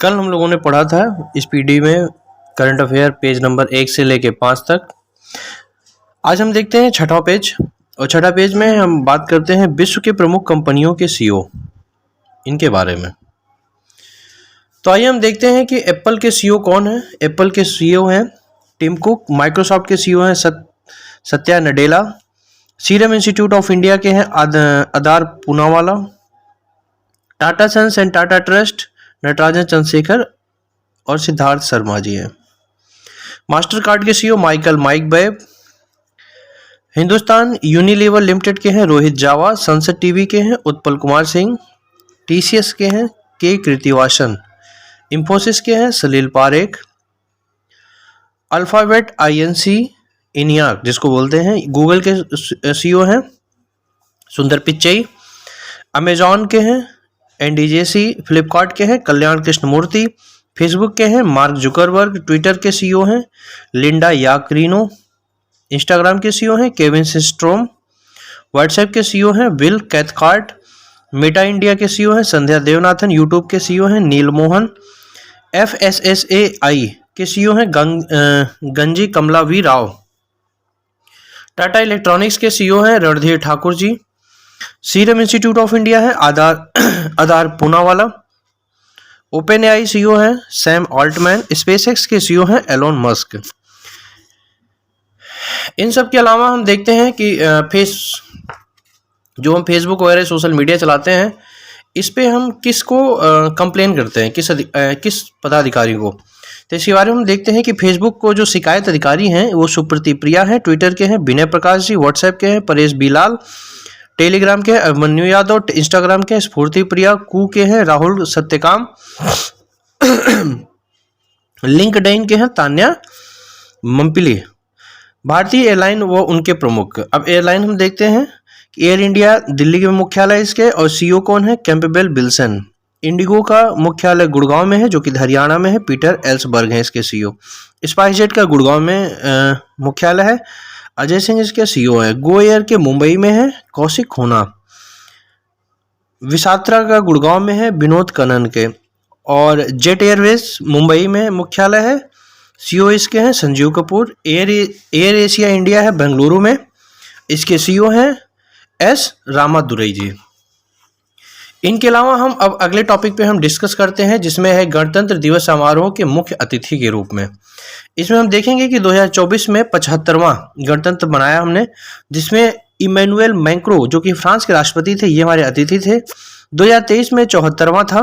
कल हम लोगों ने पढ़ा था इस पीडी में करंट अफेयर पेज नंबर 1 से लेके 5 तक। आज हम देखते हैं छठा पेज, और छठा पेज में हम बात करते हैं विश्व के प्रमुख कंपनियों के सीईओ, इनके बारे में। तो आइए हम देखते हैं कि एप्पल के सीईओ कौन है। एप्पल के सीईओ हैं टिम कुक। माइक्रोसॉफ्ट के सीईओ हैं Satya Nadella. Serum Institute of India के हैं Adar Poonawalla. Tata Sons and Tata Trust Natarajan Chandrashekhar और सिद्धार्थ शर्मा जी हैं। मास्टर कार्ड के सीईओ माइक बैब। हिंदुस्तान यूनिलीवर लिमिटेड के हैं रोहित जावा। संसद टीवी के हैं उत्पल कुमार सिंह। टीसीएस के हैं के कृतिवासन। इंफोसिस के हैं सलील पारेख। अल्फाबेट आईएनसी इनियाक जिसको बोलते हैं। गूगल के सीईओ हैं सुंदर पिच्चई। अमेजॉन के हैं एनडीजेसी। फ्लिपकार्ट के हैं कल्याण कृष्णमूर्ति। फेसबुक के हैं मार्क जुकरबर्ग। ट्विटर के सीईओ हैं लिंडा याकरीनो। इंस्टाग्राम के सीईओ हैं केविन सिस्ट्रोम। व्हाट्सएप के सीईओ हैं विल कैथकार्ट। मेटा इंडिया के सीईओ हैं संध्या देवनाथन। यूट्यूब के सीईओ हैं नील मोहन। एफएसएसएआई के सीईओ हैं गंजी कमला वी राव। टाटा इलेक्ट्रॉनिक्स के सीईओ हैं Randhir Thakur ji. Serum Institute of India है आधार पूनावाला। ओपन एआई सीईओ है सैम ऑल्टमैन। स्पेसएक्स के सीईओ हैं एलोन मस्क। इन सब के अलावा हम देखते हैं कि जो हम फेसबुक वगैरह सोशल मीडिया चलाते हैं, इस पे हम किसको कंप्लेन करते हैं, किस पदाधिकारी को। तो इसके बारे में हम देखते हैं कि फेसबुक को जो शिकायत अधिकारी हैं वो सुप्रति प्रिया हैं। ट्विटर के हैं विनय प्रकाश जी। व्हाट्सएप के हैं परेश बीलाल। टेलीग्राम के हैं अभिमन्यु यादव। इंस्टाग्राम के हैं स्फूर्ति प्रिया। कू के हैं राहुल सत्यकाम। लिंक्डइन के हैं तान्या मम्पिली। भारतीय एयरलाइन वो उनके प्रमुख। अब एयरलाइन हम देखते हैं कि एयर इंडिया दिल्ली के मुख्यालय इसके, और सीईओ कौन है कैंपेबल बिल्सन। इंडिगो का मुख्यालय गुड़गांव में है जो कि हरियाणा में है। पीटर एल्सबर्ग है इसके सीईओ। स्पाइसजेट का गुड़गांव में मुख्यालय है। अजय सिंह इसके सीईओ है। गो एयर के मुंबई में है कौशिक खोना। विसात्रा का गुड़गांव में है विनोद कनन के। और जेट एयरवेज मुंबई में मुख्यालय है। सीईओ इसके हैं Sanjeev Kapoor. Air Asia India है बेंगलुरु में। इसके सीईओ हैं एस रामादुरई जी। इनके अलावा हम अब अगले टॉपिक पे हम डिस्कस करते हैं, जिसमें है गणतंत्र दिवस समारोह के मुख्य अतिथि के रूप में। इसमें हम देखेंगे कि 2024 में 75वां गणतंत्र मनाया हमने, जिसमें इमैनुअल मैक्रों जो कि फ्रांस के राष्ट्रपति थे, ये हमारे अतिथि थे। 2023 में 74वां था।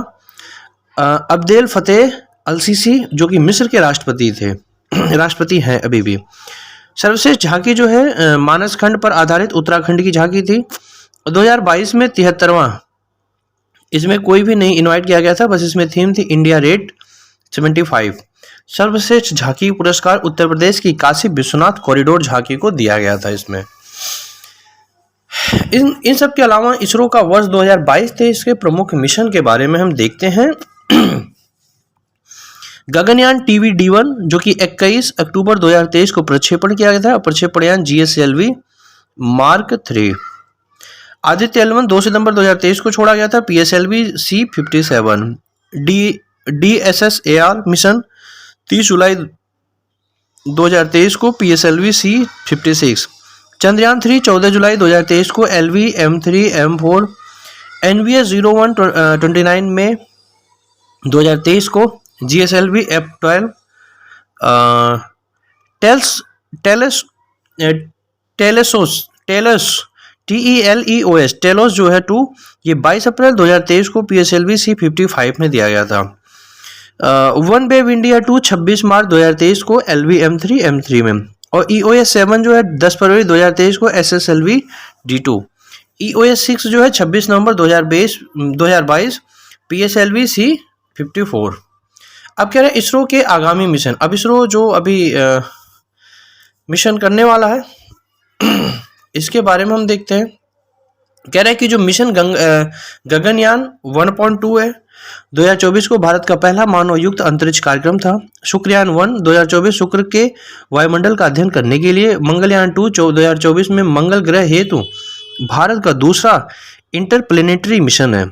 अब्देल फतेह अल सीसी जो कि मिस्र के राष्ट्रपति हैं अभी भी। सर्वश्रेष्ठ झांकी जो है मानस खंड पर आधारित उत्तराखंड की झांकी थी। 2022 में 73वां, इसमें कोई भी नहीं इनवाइट किया गया था, बस इसमें थीम थी इंडिया रेट 75। सर्वश्रेष्ठ झांकी पुरस्कार उत्तर प्रदेश की काशी विश्वनाथ कॉरिडोर झांकी को दिया गया था। इसमें इन सब के अलावा इसरो का वर्ष 2022 थे, इसके प्रमुख मिशन के बारे में हम देखते हैं। गगनयान TVD-1 जो कि 21 अक्टूबर 2023 को प्रक्षेपण किया गया था। प्रक्षेपणयान GSLV Mark 3। आदित्य L1 2 सितंबर 2023 को छोड़ा गया था। PSLV C57। DSSAR मिशन 30 जुलाई 2023 को PSLV C56। चंद्रयान 3 14 जुलाई 2023 को LV M3 M4। NVS 0129 में 2023 को GSLV F12। TELEOS टेलोस जो है 2, ये 22 अप्रैल 2023 को PSLV C55 में दिया गया था। वन वेव इंडिया 2 26 मार्च 2023 को LV M3 M3 में। और EOS 7 जो है 10 फरवरी 2023 को SSLV D2। EOS 6 जो है 26 नवंबर 2022 PSLV C54। अब कह रहे हैं इसरो के आगामी मिशन। अब इसरो जो अभी मिशन करने वाला है इसके बारे में हम देखते हैं। कह रहे हैं कि जो मिशन गगनयान 1.2 है, 2024 को भारत का पहला मानव युक्त अंतरिक्ष कार्यक्रम था। शुक्रयान 1 2024 शुक्र के वायुमंडल का अध्ययन करने के लिए। मंगलयान 2 2024 में मंगल ग्रह हेतु भारत का दूसरा इंटरप्लेनेटरी मिशन है।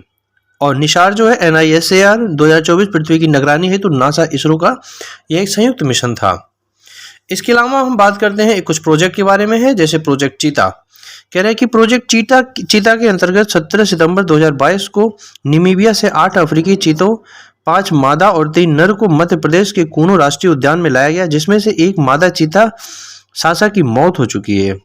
और निशार जो है NISAR 2024 पृथ्वी की निगरानी है तो नासा इसरो का यह एक संयुक्त मिशन था। इसके अलावा हम बात करते हैं कुछ प्रोजेक्ट के बारे में है, जैसे प्रोजेक्ट चीता। कह रहे हैं कि प्रोजेक्ट चीता के अंतर्गत 17 सितंबर 2022 को नामीबिया से 8 अफ्रीकी चीतों, 5 मादा और 3 नर को मध्य प्रदेश के कूनो राष्ट्रीय उद्यान में लाया गया, जिसमें से एक मादा चीता सासा की मौत हो चुकी है।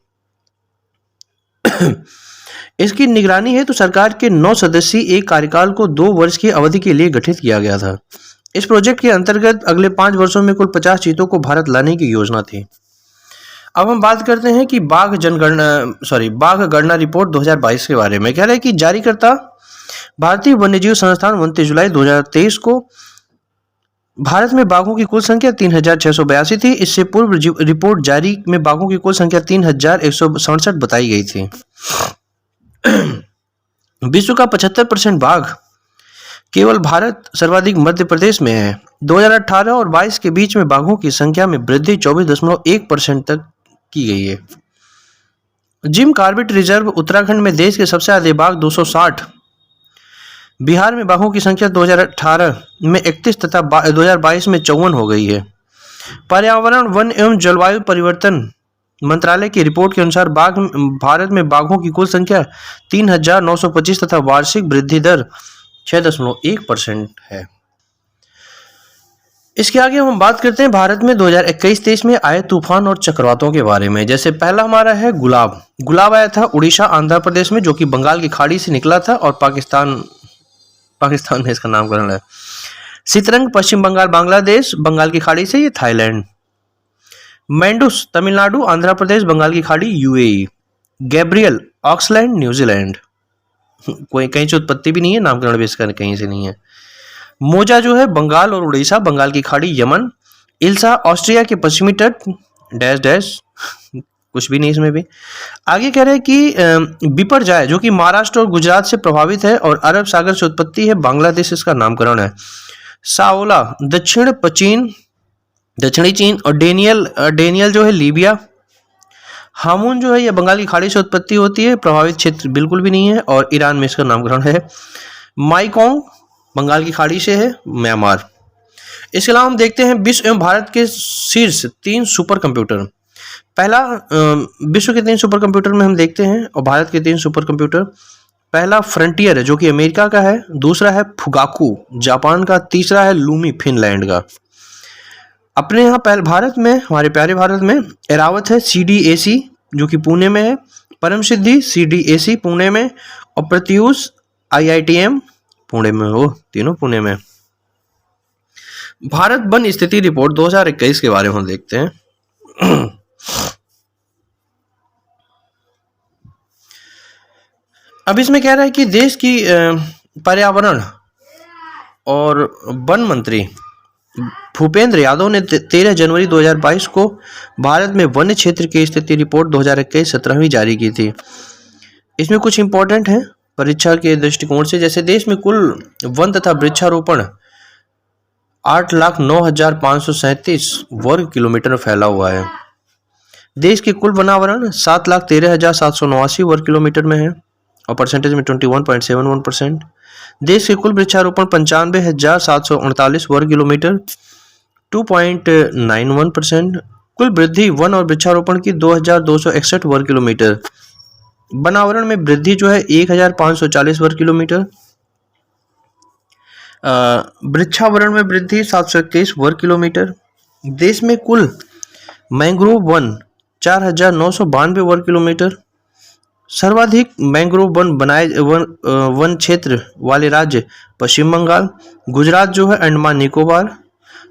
इसकी निगरानी है तो सरकार के 9 सदस्यीय एक कार्यकाल को 2 वर्ष की अवधि के लिए गठित किया गया था। इस प्रोजेक्ट के अंतर्गत अगले 5 वर्षों में कुल 50 चीतों को भारत लाने की योजना थी। अब हम बात करते हैं कि बाघ गणना रिपोर्ट 2022 के बारे में। कह रहे हैं कि जारीकर्ता भारतीय वन्यजीव संस्थान 29 जुलाई 2023 को भारत में बाघों की कुल संख्या 3682 थी। इससे पूर्व रिपोर्ट जारी में बाघों की कुल संख्या 3167 बताई गई थी। विश्व का 75% बाघ केवल भारत सर्वाधिक मध्य प्रदेश में है। 2018 और 22 के बीच में बाघों की संख्या में वृद्धि 24.1% तक की गई है। जिम कॉर्बेट रिजर्व उत्तराखंड में देश के सबसे अधिक बाघ 260। बिहार में बाघों की संख्या 2018 में 31 तथा 2022 में 54 हो गई है। पर्यावरण, वन एवं जलवायु परिवर्तन मंत्रालय की रिपोर्ट के अनुसार भारत में बाघों की कुल संख्या 3925 तथा वार्षिक वृद्धि दर 6.1% है। इसके आगे हम बात करते हैं भारत में 2021-23 में आए तूफान और चक्रवातों के बारे में। जैसे पहला हमारा है गुलाब आया था उड़ीसा आंध्र प्रदेश में, जो कि बंगाल की खाड़ी से निकला था और पाकिस्तान में इसका नामकरण है। सितरंग पश्चिम बंगाल बांग्लादेश, बंगाल की खाड़ी से ये थाईलैंड। मैंडुस तमिलनाडु आंध्र प्रदेश बंगाल की खाड़ी UAE। गैब्रियल ऑक्सलैंड न्यूजीलैंड, कोई कहीं से उत्पत्ति भी नहीं है, नामकरण भी इसका कहीं से नहीं है। मोजा जो है बंगाल और उड़ीसा बंगाल की खाड़ी यमन। इल्सा ऑस्ट्रिया के पश्चिमी तट डैश डैश कुछ भी नहीं इसमें भी। आगे कह रहे हैं कि बिपरजॉय जो कि महाराष्ट्र और गुजरात से प्रभावित है और अरब सागर से उत्पत्ति है, बांग्लादेश इसका नामकरण है। साओला दक्षिणी चीन और डेनियल जो है लीबिया। हामून जो है ये बंगाल की खाड़ी से उत्पत्ति होती है, प्रभावित क्षेत्र बिल्कुल भी नहीं है और ईरान में इसका नामकरण है। माइकोंग बंगाल की खाड़ी से है, म्यांमार। इसके अलावा हम देखते हैं विश्व एवं भारत के शीर्ष 3 सुपर कंप्यूटर। पहला विश्व के 3 सुपर कंप्यूटर में हम देखते हैं और भारत के 3 सुपर कंप्यूटर। पहला फ्रंटियर है जो कि अमेरिका का है, दूसरा है फुगाकू जापान का, तीसरा है लूमी फिनलैंड का। अपने यहाँ भारत में, हमारे प्यारे भारत में एरावत है CDAC जो कि पुणे में है, परम सिद्धि CDAC पुणे में और प्रत्यूष IITM पुणे में हो, तीनों पुणे में। भारत वन स्थिति रिपोर्ट 2021 के बारे में हम देखते हैं। अब इसमें कह रहा है कि देश की पर्यावरण और वन मंत्री भूपेंद्र यादव ने 13 जनवरी 2022 को भारत में वन्य क्षेत्र की स्थिति रिपोर्ट 2021 17वीं जारी की थी। इसमें कुछ इंपॉर्टेंट है परीक्षा के दृष्टिकोण से। जैसे देश में कुल वन तथा वृक्षारोपण 8,09,537 वर्ग किलोमीटर में फैला हुआ है। देश के कुल वनावरण 7,13,789 वर्ग किलोमीटर में है और परसेंटेज में 21.71%। देश के कुल वृक्षारोपण 95,738 वर्ग किलोमीटर 2.91%। कुल वृद्धि वन और वृक्षारोपण की 2,261 वर्ग किलोमीटर। वनावरण में वृद्धि जो है 1,540 वर्ग किलोमीटर। वृक्षावरण में वृद्धि 731 वर्ग किलोमीटर। देश में कुल मैंग्रोव वन 4,992 वर्ग किलोमीटर। सर्वाधिक मैंग्रोव वन क्षेत्र वाले राज्य पश्चिम बंगाल। गुजरात जो है अंडमान निकोबार।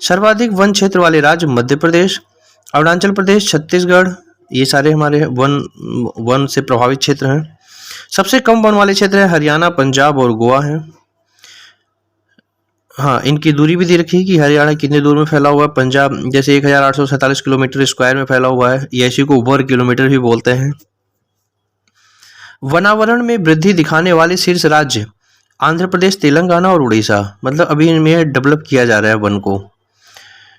सर्वाधिक वन क्षेत्र वाले राज्य मध्य प्रदेश, अरुणाचल प्रदेश, छत्तीसगढ़, ये सारे हमारे वन से प्रभावित क्षेत्र हैं। सबसे कम वन वाले क्षेत्र है हरियाणा, पंजाब और गोवा हैं। हाँ, इनकी दूरी भी दे रखी है कि हरियाणा कितने दूर में फैला हुआ है। पंजाब जैसे 1,847 किलोमीटर स्क्वायर में फैला हुआ है, इसी को वर्ग किलोमीटर भी बोलते हैं। वनावरण में वृद्धि दिखाने वाले शीर्ष राज्य आंध्र प्रदेश, तेलंगाना और उड़ीसा, मतलब अभी इनमें डेवलप किया जा रहा है वन को।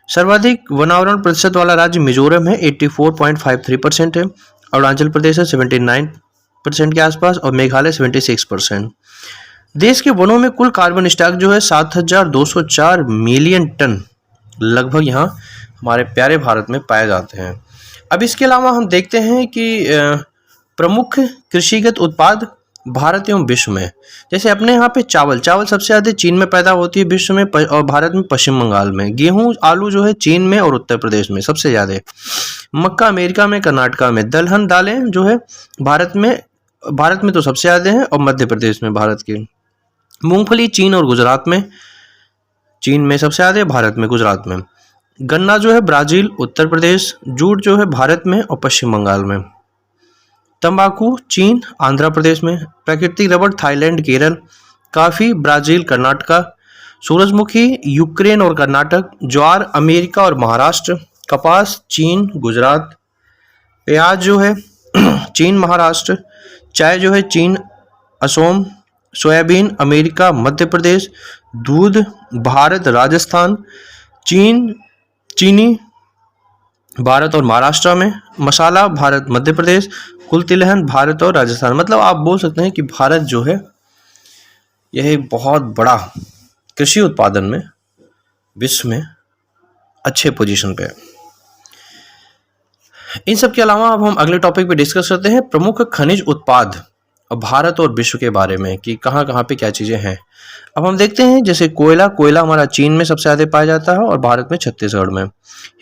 सर्वाधिक वनावरण प्रतिशत वाला राज्य मिजोरम है, 84.53% है। अरुणाचल प्रदेश है 79% के आसपास और मेघालय 76%। देश के वनों में कुल कार्बन स्टॉक जो है 7,204 मिलियन टन लगभग यहाँ हमारे प्यारे भारत में पाए जाते हैं। अब इसके अलावा हम देखते हैं कि प्रमुख कृषिगत उत्पाद भारत एवं विश्व में, जैसे अपने यहाँ पे चावल सबसे ज़्यादा चीन में पैदा होती है विश्व में, और भारत में पश्चिम बंगाल में। गेहूं आलू जो है चीन में और उत्तर प्रदेश में सबसे ज़्यादा। मक्का अमेरिका में, कर्नाटका में। दलहन दालें जो है भारत में तो सबसे ज़्यादा है, और मध्य प्रदेश में भारत की। मूंगफली चीन और गुजरात में, चीन में सबसे ज़्यादा है, भारत में गुजरात में। गन्ना जो है ब्राज़ील उत्तर प्रदेश। जूट जो है भारत में और पश्चिम बंगाल में। तंबाकू चीन आंध्र प्रदेश में। प्राकृतिक रबड़ Thailand Kerala. Coffee Brazil Karnataka. सूरजमुखी यूक्रेन और कर्नाटक। ज्वार अमेरिका और महाराष्ट्र। कपास चीन गुजरात। प्याज जो है चीन महाराष्ट्र। चाय जो है चीन असोम। Soybean America Madhya Pradesh. दूध भारत राजस्थान। चीनी भारत और महाराष्ट्र में। मसाला भारत मध्य प्रदेश। कुल तिलहन भारत और राजस्थान। मतलब आप बोल सकते हैं कि भारत जो है यह बहुत बड़ा कृषि उत्पादन में विश्व में अच्छे पोजीशन पे है। इन सब के अलावा अब हम अगले टॉपिक पे डिस्कस करते हैं प्रमुख खनिज उत्पाद भारत और विश्व के बारे में, कि कहाँ कहाँ पे क्या चीज़ें हैं। अब हम देखते हैं जैसे कोयला हमारा चीन में सबसे ज़्यादा पाया जाता है और भारत में छत्तीसगढ़ में।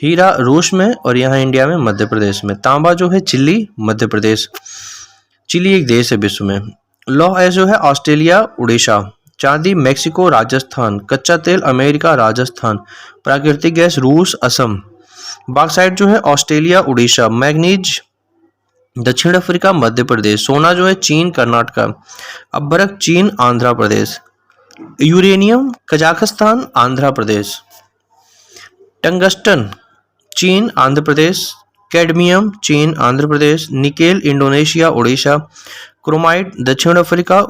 हीरा रूस में और यहाँ इंडिया में मध्य प्रदेश में। तांबा जो है चिली मध्य प्रदेश। चिली एक देश है विश्व में। लौह जो है ऑस्ट्रेलिया उड़ीसा। चांदी मेक्सिको राजस्थान। कच्चा तेल अमेरिका राजस्थान। प्राकृतिक गैस रूस असम। बॉक्साइट जो है ऑस्ट्रेलिया उड़ीसा। मैग्नीज दक्षिण अफ्रीका मध्य प्रदेश। सोना जो है चीन कर्नाटका। अभ्रक चीन Andhra Pradesh. Uranium Kazakhstan Andhra Pradesh. Tungsten चीन आंध्र प्रदेश। कैडमियम चीन Andhra Pradesh. Nickel Indonesia Orissa. Chromite दक्षिण अफ्रीका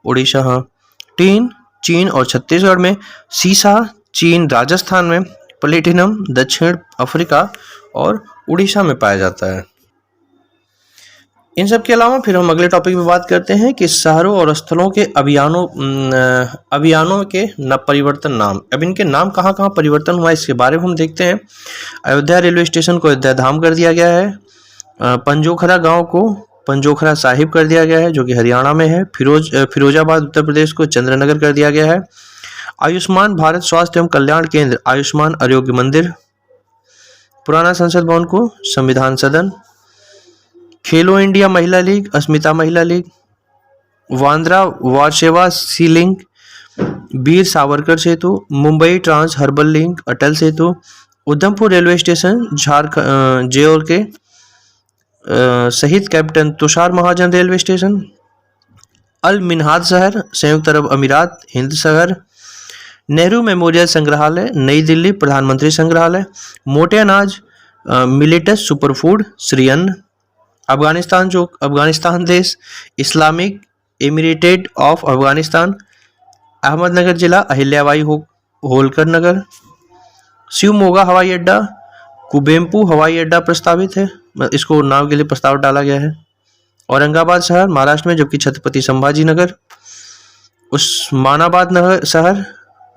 उड़ीसा हाँ। टीन चीन और छत्तीसगढ़ में। सीसा चीन राजस्थान में। प्लेटिनम दक्षिण अफ्रीका और उड़ीसा में पाया जाता है। इन सब के अलावा फिर हम अगले टॉपिक में बात करते हैं कि शहरों और स्थलों के अभियानों के परिवर्तन नाम। अब इनके नाम कहाँ कहाँ परिवर्तन हुआ इसके बारे में हम देखते हैं। अयोध्या रेलवे स्टेशन को अयोध्या धाम कर दिया गया है। पंजोखरा गांव को पंजोखरा साहिब कर दिया गया है जो कि हरियाणा में है। फिरोजाबाद उत्तर प्रदेश को चंद्रनगर कर दिया गया है। आयुष्मान भारत स्वास्थ्य एवं कल्याण केंद्र आयुष्मान आरोग्य मंदिर। पुराना संसद भवन को संविधान सदन। खेलो इंडिया महिला लीग अस्मिता महिला लीग। वांद्रा वारशेवा सी लिंक। वीर सावरकर सेतु। Mumbai trans herbal link Atal Setu. Udhampur railway station Jharkhand जेओर के शहीद कैप्टन तुषार महाजन रेलवे स्टेशन। अल मिन्हाद शहर संयुक्त अरब अमीरात हिंद शहर। नेहरू मेमोरियल संग्रहालय नई दिल्ली प्रधानमंत्री संग्रहालय। मोटे अनाज मिलेटस सुपरफूड श्री अन्न। अफगानिस्तान देश इस्लामिक एमिरेटेड ऑफ अफगानिस्तान। अहमदनगर जिला अहिल्याबाई होलकर नगर। शिवमोगा हवाई अड्डा कुबेम्पू हवाई अड्डा प्रस्तावित है, इसको नाम के लिए प्रस्ताव डाला गया है। औरंगाबाद शहर महाराष्ट्र में जबकि छत्रपति संभाजी नगर। उस्मानाबाद नगर शहर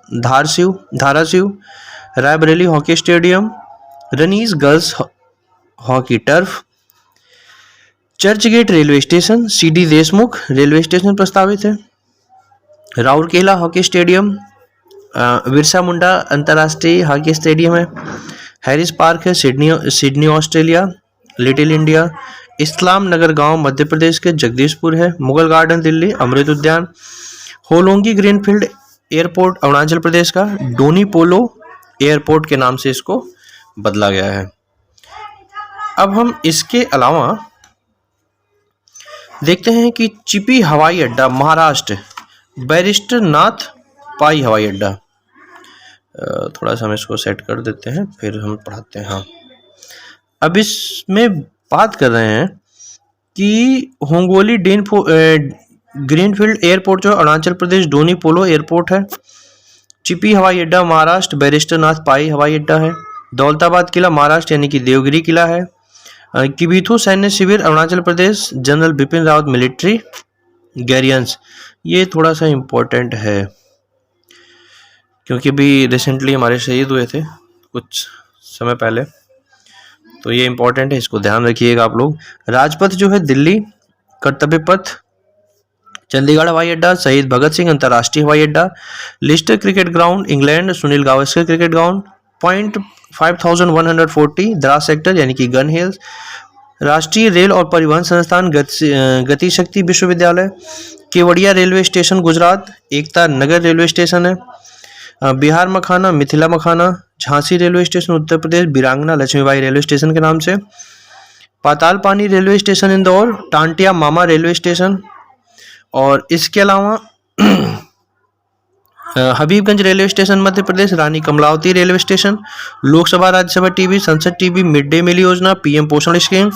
Dharashiv. Raebareli hockey stadium. रनीज girls hockey turf. Churchgate railway station CD Deshmukh railway station प्रस्तावित है। Rourkela hockey stadium. बिरसा मुंडा अंतर्राष्ट्रीय हॉकी स्टेडियम है। हैरिस पार्क है सिडनी ऑस्ट्रेलिया। Little India. इस्लाम नगर गांव मध्य प्रदेश के जगदीशपुर है। मुगल गार्डन दिल्ली। अमृत उद्यान। होलोंगी ग्रीनफील्ड एयरपोर्ट अरुणाचल प्रदेश का डोनी पोलो एयरपोर्ट के नाम से इसको बदला गया है। अब हम इसके अलावा देखते हैं कि चिपी हवाई अड्डा महाराष्ट्र बैरिस्टर नाथ पाई हवाई अड्डा। थोड़ा सा हम इसको सेट कर देते हैं फिर हम पढ़ाते हैं। हाँ, अब इसमें बात कर रहे हैं कि होंगोली ग्रीनफील्ड एयरपोर्ट जो अरुणाचल प्रदेश डोनी पोलो एयरपोर्ट है। चिपी हवाई अड्डा महाराष्ट्र बैरिस्टर नाथ पाई हवाई अड्डा है। दौलताबाद किला महाराष्ट्र यानी कि देवगिरी किला है। किबीथू सैन्य शिविर अरुणाचल प्रदेश जनरल बिपिन रावत मिलिट्री गैरियंस, ये थोड़ा सा इम्पोर्टेंट है क्योंकि अभी रिसेंटली हमारे शहीद हुए थे कुछ समय पहले, तो ये इम्पोर्टेंट है, इसको ध्यान रखिएगा आप लोग। राजपथ जो है दिल्ली, कर्तव्य पथ चंडीगढ़ हवाई अड्डा, शहीद भगत सिंह अंतर्राष्ट्रीय हवाई अड्डा, Lister cricket ground England, Sunil Gavaskar cricket ground, point 5140 Dras sector यानी कि गन हिल्स, राष्ट्रीय रेल और परिवहन संस्थान गति शक्ति विश्वविद्यालय, Kevadia railway station Gujarat, Ekta Nagar railway station है, Bihar makhana, Mithila makhana, Jhansi railway station Uttar Pradesh, Virangana Lakshmibai railway station के नाम से, Patal Pani railway station Indore, Tantya Mama railway station, और इसके अलावा Habibganj railway station Madhya Pradesh, Rani Kamlapati railway station, Lok Sabha Rajya Sabha TV, Sansad TV, mid day meal योजना, पीएम पोषण स्कीम,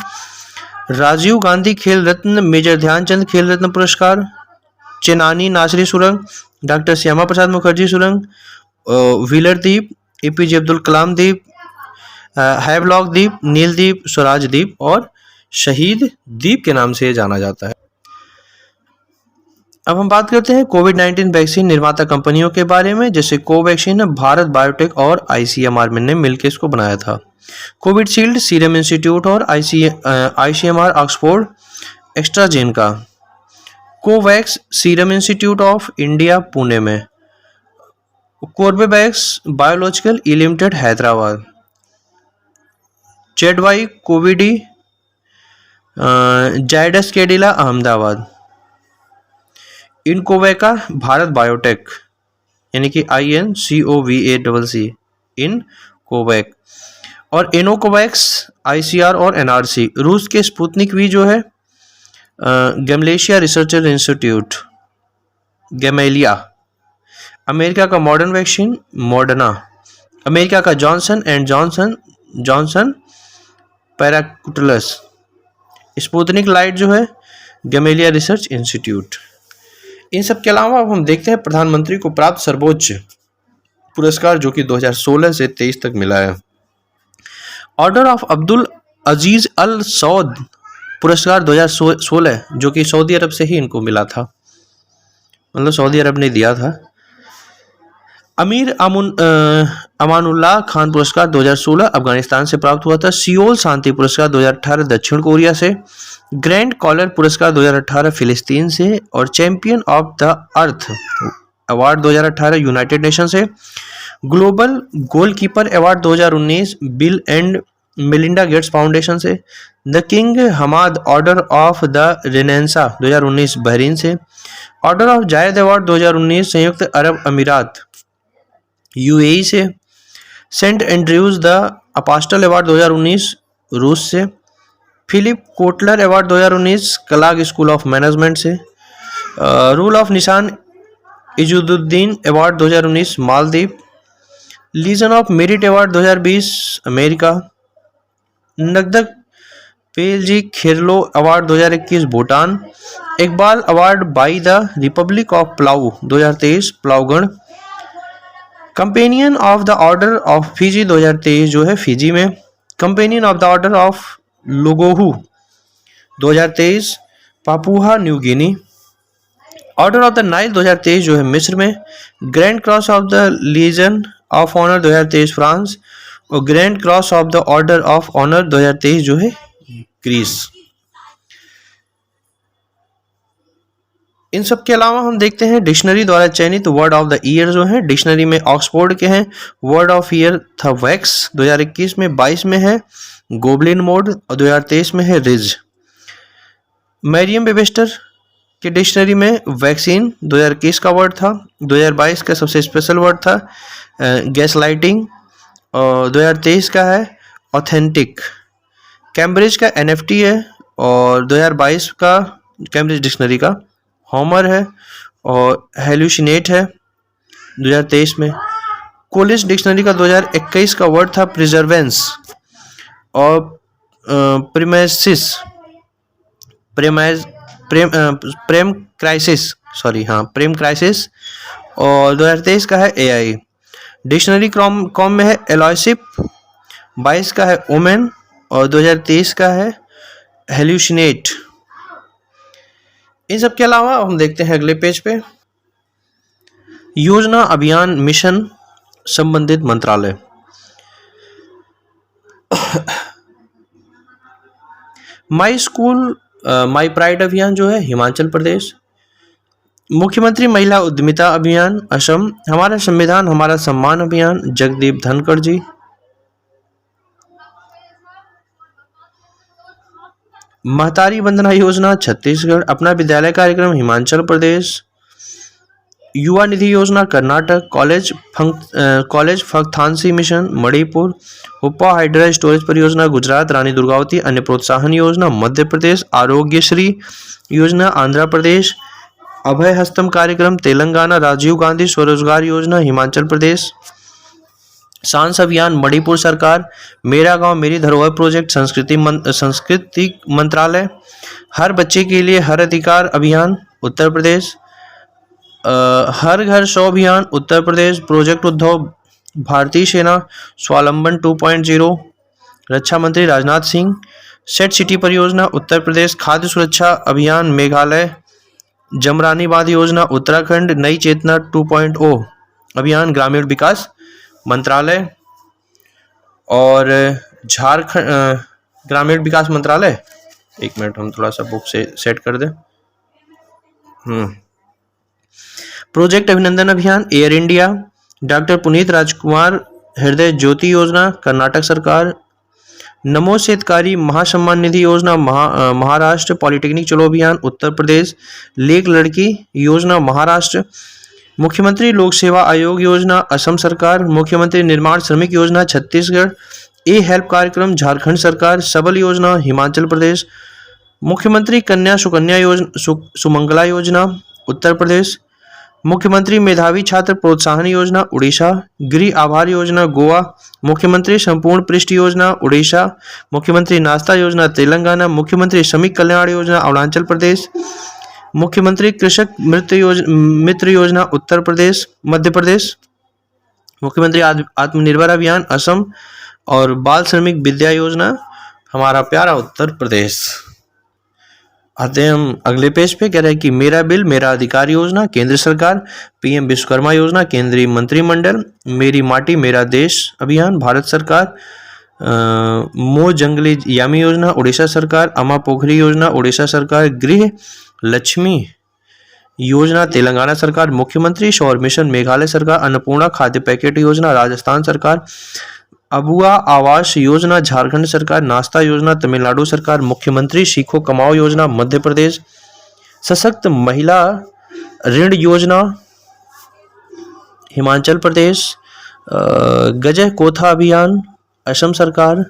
राजीव गांधी खेल रत्न, मेजर ध्यानचंद खेल रत्न पुरस्कार, चेनानी नासरी सुरंग, डॉक्टर श्यामा प्रसाद मुखर्जी सुरंग, व्हीलर द्वीप, एपीजे अब्दुल कलाम द्वीप, हैवलॉक द्वीप, नील द्वीप, स्वराज द्वीप और शहीद द्वीप के नाम से जाना जाता है। अब हम बात करते हैं कोविड-19 वैक्सीन निर्माता कंपनियों के बारे में, जैसे कोवैक्सीन भारत बायोटेक और आईसीएमआर ने मिलकर इसको बनाया था। कोविडशील्ड सीरम इंस्टीट्यूट और ICMR Oxford AstraZeneca, Covax serum Institute of India Pune में, कोर्बेवैक्स बायोलॉजिकल ई limited Hyderabad, Z Y कोविडी Zydus Cadila Ahmedabad, इनकोवैका Bharat biotech यानी कि INCOVACC इन कोवैक, और इनोकोवैक्स ICR और NRC, रूस के स्पुतनिक वी जो है Gamaleya Research Institute Gamaleya, America का मॉडर्न वैक्सीन मॉडर्ना, अमेरिका का जॉनसन एंड जॉनसन पैराकुटलस, स्पुतनिक लाइट जो है गैमेलिया रिसर्च इंस्टीट्यूट। इन सब के अलावा अब हम देखते हैं प्रधानमंत्री को प्राप्त सर्वोच्च पुरस्कार जो कि 2016 से 23 तक मिला है। ऑर्डर ऑफ अब्दुल अजीज अल सौद पुरस्कार 2016 जो कि सऊदी अरब से ही इनको मिला था, मतलब सऊदी अरब ने दिया था। अमीर अमानुल्लाह खान पुरस्कार 2016 अफगानिस्तान से प्राप्त हुआ था। सियोल शांति पुरस्कार 2018 दक्षिण कोरिया से। ग्रैंड कॉलर पुरस्कार 2018 फिलिस्तीन से, और Champion of the Earth Award 2018 United Nation से। Global Goalkeeper Award 2019 Bill and Melinda Gates Foundation से। The King Hamad Order of the Renaissance 2019 Bahrain से। ऑर्डर ऑफ जायद अवार्ड 2019 संयुक्त अरब अमीरात UAE से। Saint Andrews the Apostle Award 2019 रूस से। Philip Kotler Award 2019 Kellogg School of Management से। Rule of Nishan Izzuddeen Award 2019 Maldives. Legion of merit award 2020 America. Ngadag Pelgi Khorlo award 2021 Bhutan. इकबाल award by the Republic of Palau 2023 प्लाऊगढ़। Companion of the Order of Fiji 2023 जो है Fiji में। Companion of the Order of Logohu 2023 Papua New Guinea. Order of the Nile 2023 जो है मिस्र में। Grand Cross of the Legion of Honour 2023 France, और Grand Cross of the Order of Honour 2023 जो है ग्रीस। इन सब के अलावा हम देखते हैं डिक्शनरी द्वारा चयनित वर्ड ऑफ द ईयर जो है। डिक्शनरी में ऑक्सफोर्ड के हैं। वर्ड ऑफ ईयर था वैक्स 2021 में, 22 में है गोबलिन मोड और 2023 में है रिज। मैरियम वेबस्टर के डिक्शनरी में वैक्सीन 2021 का वर्ड था। 2022 का सबसे स्पेशल वर्ड था गैस लाइटिंग, और 2023 का है ऑथेंटिक। कैम्ब्रिज का NFT है, और 2022 का कैम्ब्रिज डिक्शनरी का होमर है, और हेल्यूसिनेट है 2023 में। कोलिस डिक्शनरी का 2021 का वर्ड था प्रिजर्वेंस, और प्रेम क्राइसिस, और 2023 का है AI। डिक्शनरी कॉम में है एलॉयसिप, 22 का है ओमेन, और 2023 का है हेल्यूसिनेट। इन सब के अलावा हम देखते हैं अगले पेज पे, योजना अभियान मिशन संबंधित मंत्रालय। माई स्कूल माई प्राइड अभियान जो है हिमाचल प्रदेश, मुख्यमंत्री महिला उद्यमिता अभियान असम, हमारा संविधान हमारा सम्मान अभियान जगदीप धनखड़ जी, महतारी वंदना योजना छत्तीसगढ़, अपना विद्यालय कार्यक्रम हिमाचल प्रदेश, युवा निधि योजना कर्नाटक, कॉलेज फकथानसी मिशन मणिपुर, हुप्पा हाइड्रा स्टोरेज परियोजना गुजरात, रानी दुर्गावती अन्य प्रोत्साहन योजना मध्य प्रदेश, आरोग्यश्री योजना आंध्र प्रदेश, अभय हस्तम कार्यक्रम तेलंगाना, राजीव गांधी स्वरोजगार योजना हिमाचल प्रदेश, सांस अभियान मणिपुर सरकार, मेरा गांव मेरी धरोहर प्रोजेक्ट संस्कृति मंत्रालय, हर बच्चे के लिए हर अधिकार अभियान उत्तर प्रदेश, हर घर 100 अभियान उत्तर प्रदेश, प्रोजेक्ट उद्धव भारतीय सेना स्वावलंबन 2.0, रक्षा मंत्री राजनाथ सिंह, सेट सिटी परियोजना उत्तर प्रदेश, खाद्य सुरक्षा अभियान मेघालय, जमरानी बांध योजना उत्तराखंड, नई चेतना 2.0 अभियान ग्रामीण विकास मंत्रालय, और झारखंड ग्रामीण विकास मंत्रालय, एक मिनट हम थोड़ा सा बुक से सेट कर दें। प्रोजेक्ट अभिनंदन अभियान एयर इंडिया, डॉक्टर पुनीत राजकुमार हृदय ज्योति योजना कर्नाटक सरकार, नमो शेतकारी महासम्मान निधि योजना महाराष्ट्र, पॉलिटेक्निक चलो अभियान उत्तर प्रदेश, लेक लड़की योजना महाराष्ट्र, मुख्यमंत्री लोक सेवा आयोग योजना असम सरकार, मुख्यमंत्री निर्माण श्रमिक योजना छत्तीसगढ़, ए हेल्प कार्यक्रम झारखंड सरकार, सबल योजना हिमाचल प्रदेश, मुख्यमंत्री कन्या सुकन्या योजना सुमंगला योजना उत्तर प्रदेश, मुख्यमंत्री मेधावी छात्र प्रोत्साहन योजना उड़ीसा, गृह आभार योजना गोवा, मुख्यमंत्री संपूर्ण पृष्ठ योजना उड़ीसा, मुख्यमंत्री नाश्ता योजना तेलंगाना, मुख्यमंत्री श्रमिक कल्याण योजना अरुणाचल प्रदेश, मुख्यमंत्री कृषक मित्र योजना उत्तर प्रदेश मध्य प्रदेश, मुख्यमंत्री आत्मनिर्भर अभियान असम, और बाल श्रमिक विद्या योजना हमारा प्यारा उत्तर प्रदेश। आते हैं हम अगले पेज पे, कह रहे हैं कि मेरा बिल मेरा अधिकार योजना केंद्र सरकार, पीएम विश्वकर्मा योजना केंद्रीय मंत्रिमंडल, मेरी माटी मेरा देश अभियान भारत सरकार, मो जंगली यामी योजना उड़ीसा सरकार, अमा पोखरी योजना उड़ीसा सरकार, गृह लक्ष्मी योजना तेलंगाना सरकार, मुख्यमंत्री सौर मिशन मेघालय सरकार, अन्नपूर्णा खाद्य पैकेट योजना राजस्थान सरकार, अबुआ आवास योजना झारखंड सरकार, नाश्ता योजना तमिलनाडु सरकार, मुख्यमंत्री सीखो कमाओ योजना मध्य प्रदेश, सशक्त महिला ऋण योजना हिमाचल प्रदेश, गजह कोथा अभियान असम सरकार,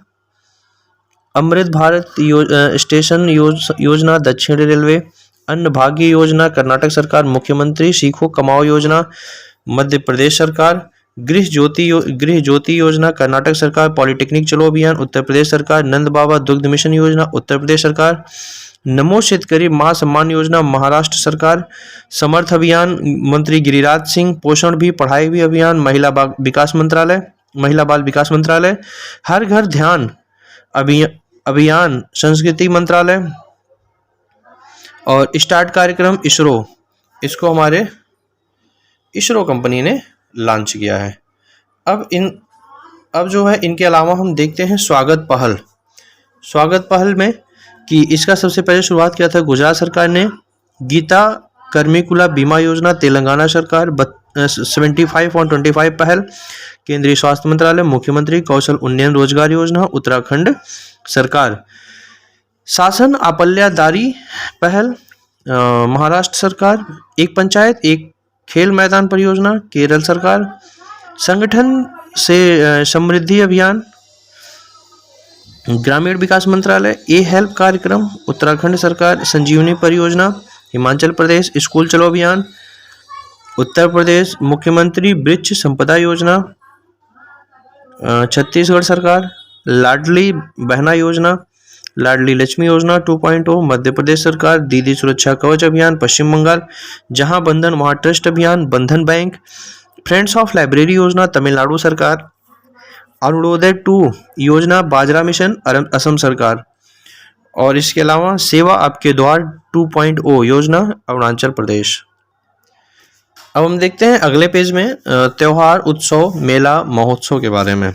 अमृत भारत स्टेशन योजना दक्षिण रेलवे, अन्न भाग्य योजना कर्नाटक सरकार, मुख्यमंत्री सीखो कमाओ योजना मध्य प्रदेश सरकार, गृह ज्योति योजना कर्नाटक सरकार, पॉलिटेक्निक चलो अभियान उत्तर प्रदेश सरकार, नंद बाबा दुग्ध मिशन योजना उत्तर प्रदेश सरकार, नमो शेतकरी महासम्मान योजना महाराष्ट्र सरकार, समर्थ अभियान मंत्री गिरिराज सिंह, पोषण भी पढ़ाई भी अभियान महिला बाल विकास मंत्रालय, हर घर ध्यान अभियान संस्कृति मंत्रालय, और स्टार्ट कार्यक्रम इसरो, इसको हमारे इसरो कंपनी ने लॉन्च किया है। अब जो है इनके अलावा हम देखते हैं स्वागत पहल में कि इसका सबसे पहले शुरुआत किया था गुजरात सरकार ने, गीता कर्मिकुला बीमा योजना तेलंगाना सरकार, 75/25 पहल केंद्रीय स्वास्थ्य मंत्रालय, मुख्यमंत्री कौशल उन्नयन रोजगार योजना उत्तराखंड सरकार, शासन आपल्यादारी पहल महाराष्ट्र सरकार, एक पंचायत एक खेल मैदान परियोजना केरल सरकार, संगठन से समृद्धि अभियान ग्रामीण विकास मंत्रालय, ए हेल्प कार्यक्रम उत्तराखंड सरकार, संजीवनी परियोजना हिमाचल प्रदेश, स्कूल चलो अभियान उत्तर प्रदेश, मुख्यमंत्री वृक्ष संपदा योजना छत्तीसगढ़ सरकार, लाडली बहना योजना लाडली लक्ष्मी योजना 2.0 मध्य प्रदेश सरकार, दीदी सुरक्षा कवच अभियान पश्चिम बंगाल, जहां बंधन वहां ट्रस्ट अभियान बंधन बैंक, फ्रेंड्स ऑफ लाइब्रेरी योजना तमिलनाडु सरकार, अरुणोदय 2 योजना बाजरा मिशन असम सरकार, और इसके अलावा सेवा आपके द्वार 2.0 योजना अरुणाचल प्रदेश। अब हम देखते हैं अगले पेज में त्योहार, उत्सव, मेला, महोत्सव के बारे में।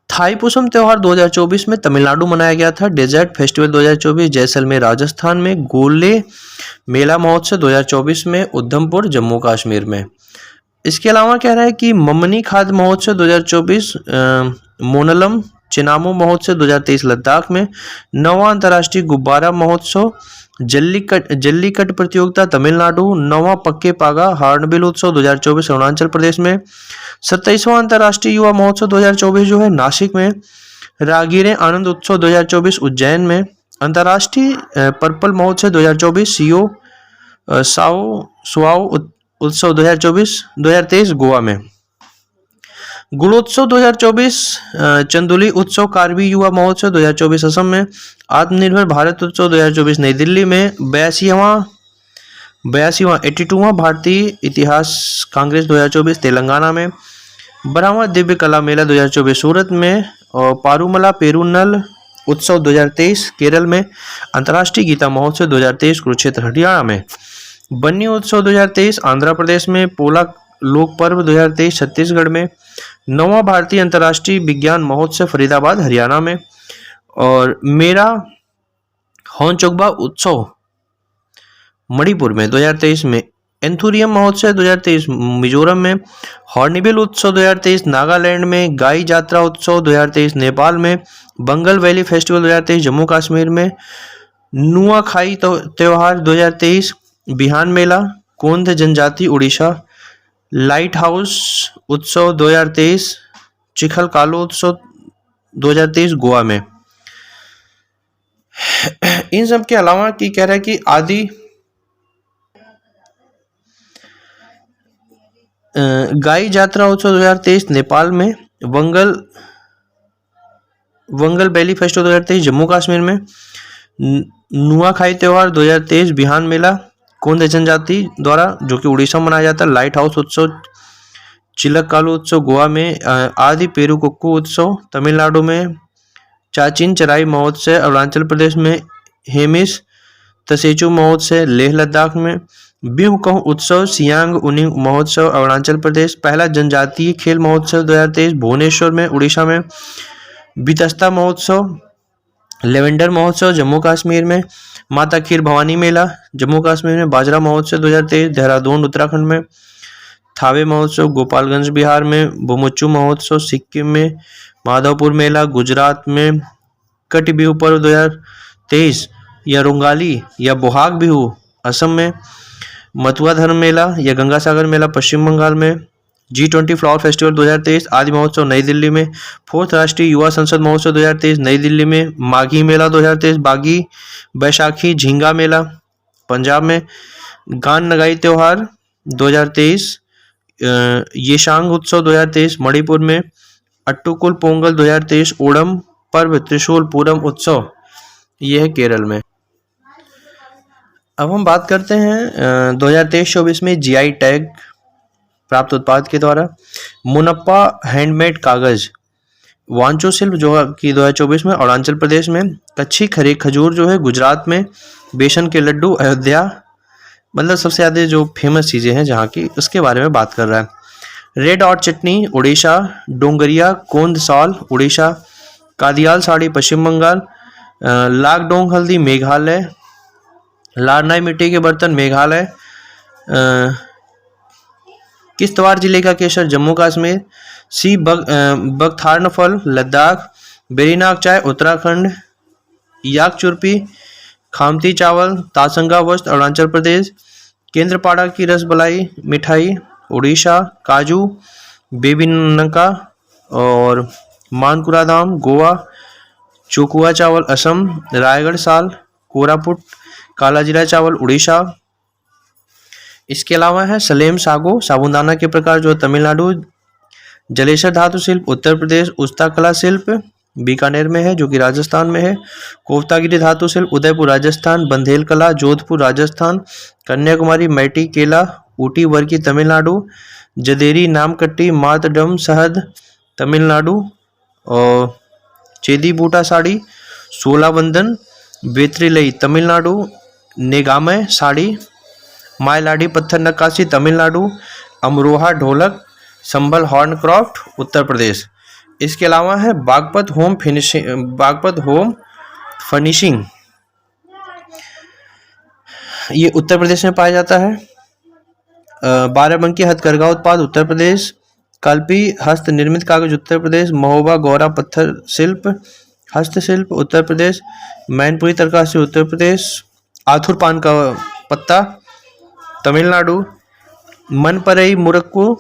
थाईपुसम त्योहार 2024 में तमिलनाडु मनाया गया था। डेजर्ट फेस्टिवल 2024 जैसलमेर राजस्थान में। गोले मेला महोत्सव 2024 में उधमपुर जम्मू कश्मीर में। इसके अलावा कह रहा है कि ममनी खाद्य महोत्सव 2024 मोनलम चिनामो महोत्सव 2023 लद्दाख में। 9वां अंतर्राष्ट्रीय गुब्बारा महोत्सव जल्लीकट प्रतियोगिता तमिलनाडु। 9वां पक्के पागा हार्नबिल उत्सव 2024 अरुणाचल प्रदेश में। 27वां अंतर्राष्ट्रीय युवा महोत्सव 2024 जो है नासिक में। रागीरे आनंद उत्सव 2024 उज्जैन में। अंतर्राष्ट्रीय पर्पल महोत्सव 2024 सुआओ उत्सव 2023 गोवा में। गुणोत्सव 2024 चंदुली उत्सव कार्बी युवा महोत्सव 2024 असम में। आत्मनिर्भर भारत उत्सव 2024 नई दिल्ली में। 82वां भारतीय इतिहास कांग्रेस 2024 तेलंगाना में। 12वां दिव्य कला मेला 2024 सूरत में। और पारूमला पेरूनल उत्सव 2023 केरल में। अंतर्राष्ट्रीय गीता महोत्सव 2023 कुरुक्षेत्र हरियाणा में। बन्नी उत्सव 2023 आंध्र प्रदेश में। पोला लोक पर्व 2023 छत्तीसगढ़ में। 9वां भारतीय अंतर्राष्ट्रीय विज्ञान महोत्सव फरीदाबाद हरियाणा में। और मेरा होनचोकबा उत्सव मणिपुर में 2023 में। एंथुरियम महोत्सव 2023 मिजोरम में। हॉर्निबिल उत्सव 2023 नागालैंड में। गाई जात्रा उत्सव 2023 नेपाल में। बंगल वैली फेस्टिवल 2023 जम्मू कश्मीर में। नुआखाई त्योहार 2023 बिहान मेला कोंद जनजाति उड़ीसा। लाइट हाउस उत्सव 2023 चिखल कालो उत्सव 2023 गोवा में। इन सब के अलावा की कह रहा है कि आदि गाई जात्रा उत्सव 2023 नेपाल में। वंगल बैली फेस्टिवल 2023 जम्मू कश्मीर में। नुआखाई त्योहार 2023 बिहान मेला कोंद जनजाति द्वारा जो कि उड़ीसा में मनाया जाता है। लाइट हाउस उत्सव चिलक कालू उत्सव गोवा में। आदि पेरुकुक्कू उत्सव तमिलनाडु में। चाचिन चराई महोत्सव अरुणाचल प्रदेश में। हेमिस तसेचू महोत्सव लेह लद्दाख में। बिहुकह उत्सव सियांग उनिंग महोत्सव अरुणाचल प्रदेश। पहला जनजातीय खेल महोत्सव 2023 भुवनेश्वर में उड़ीसा में। बितस्ता महोत्सव लेवेंडर महोत्सव जम्मू कश्मीर में। माता खीर भवानी मेला जम्मू कश्मीर में। बाजरा महोत्सव 2023 देहरादून उत्तराखंड में। थावे महोत्सव गोपालगंज बिहार में। बुमुच्चू महोत्सव सिक्किम में। माधवपुर मेला गुजरात में। कट बिहू पर्व 2023 या रोंगाली या बोहाग बिहू असम में। मथुआ धर्म मेला या गंगासागर मेला पश्चिम बंगाल में। G20 फ्लावर फेस्टिवल 2023 आदि महोत्सव नई दिल्ली में। 4th राष्ट्रीय युवा संसद महोत्सव 2023 नई दिल्ली में। माघी मेला 2023 बागी बैशाखी झींगा मेला पंजाब में। गान नगाई त्योहार 2023 येशांग उत्सव 2023 मणिपुर में। अट्टुकुल पोंगल 2023 ओणम पर्व त्रिशूल पूरम उत्सव यह है केरल में। अब हम बात करते हैं 2023-24 में GI टैग प्राप्त उत्पाद के द्वारा। मुनप्पा हैंडमेड कागज वांचो शिल्प जो कि 2024 में अरुणाचल प्रदेश में। कच्ची खजूर जो है गुजरात में। बेसन के लड्डू अयोध्या, मतलब सबसे ज़्यादा जो फेमस चीज़ें हैं जहाँ की उसके बारे में बात कर रहा है। रेड हॉट चटनी उड़ीसा। डोंगरिया कोंद साल उड़ीसा। कादियाल साड़ी पश्चिम बंगाल। लाकडोंग हल्दी मेघालय। लारनाई मिट्टी के बर्तन मेघालय। किश्तवाड़ जिले का केसर जम्मू कश्मीर। सी बगथार्न फल लद्दाख। बेरीनाग चाय उत्तराखंड। याक चुरपी खामती चावल तासंगा वस्त्र अरुणाचल प्रदेश। केंद्रपाड़ा की रसबलाई मिठाई उड़ीसा। काजू बेबीनका और मानकुरा धाम गोवा। चोकुआ चावल असम। रायगढ़ साल कोरापुट काला जीरा चावल उड़ीसा। इसके अलावा है सलेम सागो साबुनदाना के प्रकार जो तमिलनाडु। जलेसर धातु शिल्प उत्तर प्रदेश। उस्ता कला शिल्प बीकानेर में है जो कि राजस्थान में है। कोफ्तागिरी धातु शिल्प उदयपुर राजस्थान। बंधेल कला जोधपुर राजस्थान। कन्याकुमारी मैटी केला ऊटी वर्की तमिलनाडु। जदेरी नामकट्टी मातडम शहद तमिलनाडु। और चेदी बूटा साड़ी सोलावंदन, वेत्रिलई तमिलनाडु, नेगामय साड़ी, मायलाडी पत्थर नक्काशी तमिलनाडु, अमरोहा ढोलक, संभल हॉर्न क्राफ्ट उत्तर प्रदेश। इसके अलावा है बागपत होम फर्निशिंग, ये उत्तर प्रदेश में पाया जाता है। बाराबंकी हथकरघा उत्पाद उत्तर प्रदेश, कल्पी हस्त निर्मित कागज उत्तर प्रदेश, महोबा गौरा पत्थर शिल्प हस्तशिल्प उत्तर प्रदेश, मैनपुरी तरकासी उत्तर प्रदेश, आथुर पान का पत्ता तमिलनाडु, मनपरई मुरक्कू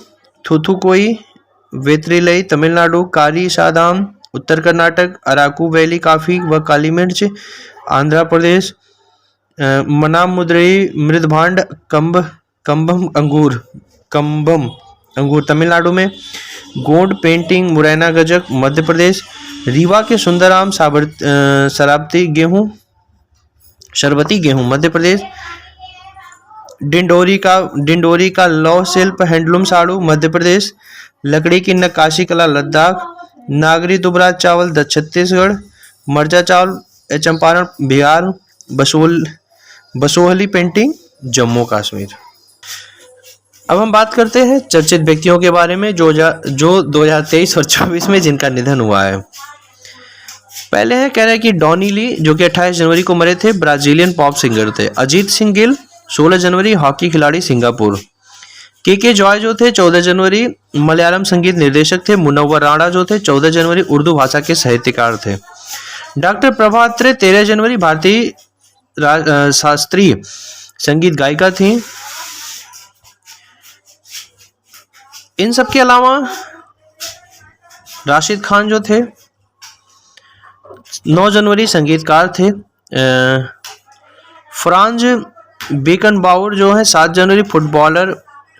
थुथुकोई वेत्रिलई तमिलनाडु, कारी सादाम उत्तर कर्नाटक, अराकू वैली कॉफी व काली मिर्च आंध्र प्रदेश, मनामुद्रई मृदभांड कंबम अंगूर तमिलनाडु में, गोंड पेंटिंग मुरैना गजक मध्य प्रदेश, रीवा के सुंदराम शरबती गेहूं मध्य प्रदेश, डिंडोरी का लौह शिल्प हैंडलूम साड़ू मध्य प्रदेश, लकड़ी की नक्काशी कला लद्दाख, नागरी दुबराज चावल छत्तीसगढ़, मर्चा चावल चंपारण बिहार, बसोहली पेंटिंग जम्मू कश्मीर। अब हम बात करते हैं चर्चित व्यक्तियों के बारे में जो 2023 और 24 में जिनका निधन हुआ है। पहले है कह रहे हैं कि डॉनी ली जो कि 28 जनवरी को मरे थे, ब्राजीलियन पॉप सिंगर थे। अजीत सिंह गिल 16 जनवरी हॉकी खिलाड़ी सिंगापुर। के जॉय जो थे 14 जनवरी मलयालम संगीत निर्देशक थे। मुनव्वर राणा जो थे 14 जनवरी उर्दू भाषा के साहित्यकार थे। डॉक्टर प्रभा अत्रे 13 जनवरी भारतीय शास्त्रीय संगीत गायिका थी। इन सब के अलावा राशिद खान जो थे 9 जनवरी संगीतकार थे। फ्रांज बेकनबाउर जो है 7 जनवरी फुटबॉलर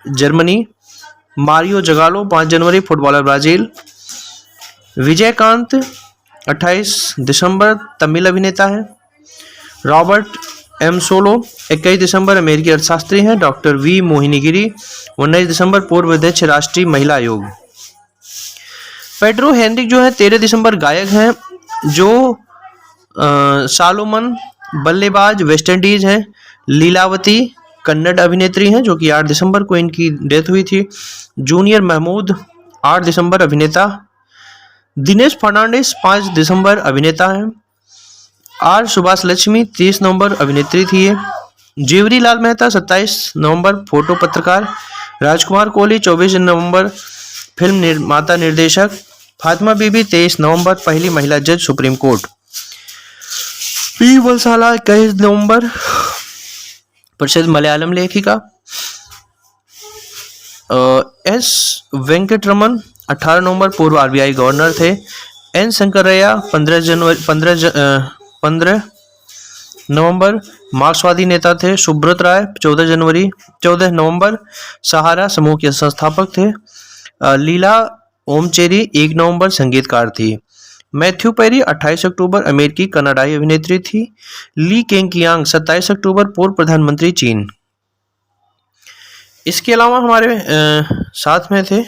जर्मनी। मारियो जगालो 5 जनवरी फुटबॉलर ब्राजील। विजयकांत 28 दिसंबर तमिल अभिनेता है। रॉबर्ट एम सोलो 21 दिसंबर अमेरिकी अर्थशास्त्री हैं। डॉक्टर वी मोहिनीगिरी 19 दिसंबर पूर्व अध्यक्ष राष्ट्रीय महिला आयोग। पेड्रो हेनरिक जो है 13 दिसंबर गायक हैं। जो सालोमन बल्लेबाज वेस्ट इंडीज हैं। लीलावती कन्नड़ अभिनेत्री हैं जो कि 8 दिसंबर को इनकी डेथ हुई थी। जूनियर महमूद 8 दिसंबर अभिनेता। दिनेश फर्नांडिस 5 दिसंबर अभिनेता हैं। आर सुभाष लक्ष्मी 30 नवंबर अभिनेत्री थी ये। जेवरी लाल मेहता 27 नवंबर फोटो पत्रकार। राजकुमार कोहली 24 नवंबर फिल्म निर्माता निर्देशक। फातिमा बीबी 23 नवंबर पहली महिला जज सुप्रीम कोर्ट। पी वलसाला 21 नवंबर प्रसिद्ध मलयालम लेखिका। एस वेंकटरमन 18 नवंबर पूर्व आरबीआई गवर्नर थे। एन शंकरैया 15 नवंबर मार्क्सवादी नेता थे। सुब्रत राय 14 नवंबर सहारा समूह के संस्थापक थे। लीला ओमचेरी 1 नवंबर संगीतकार थी। मैथ्यू पेरी 28 अक्टूबर अमेरिकी कनाडाई अभिनेत्री थी। ली केंगकियांग 27 अक्टूबर पूर्व प्रधानमंत्री चीन। इसके अलावा हमारे साथ में थे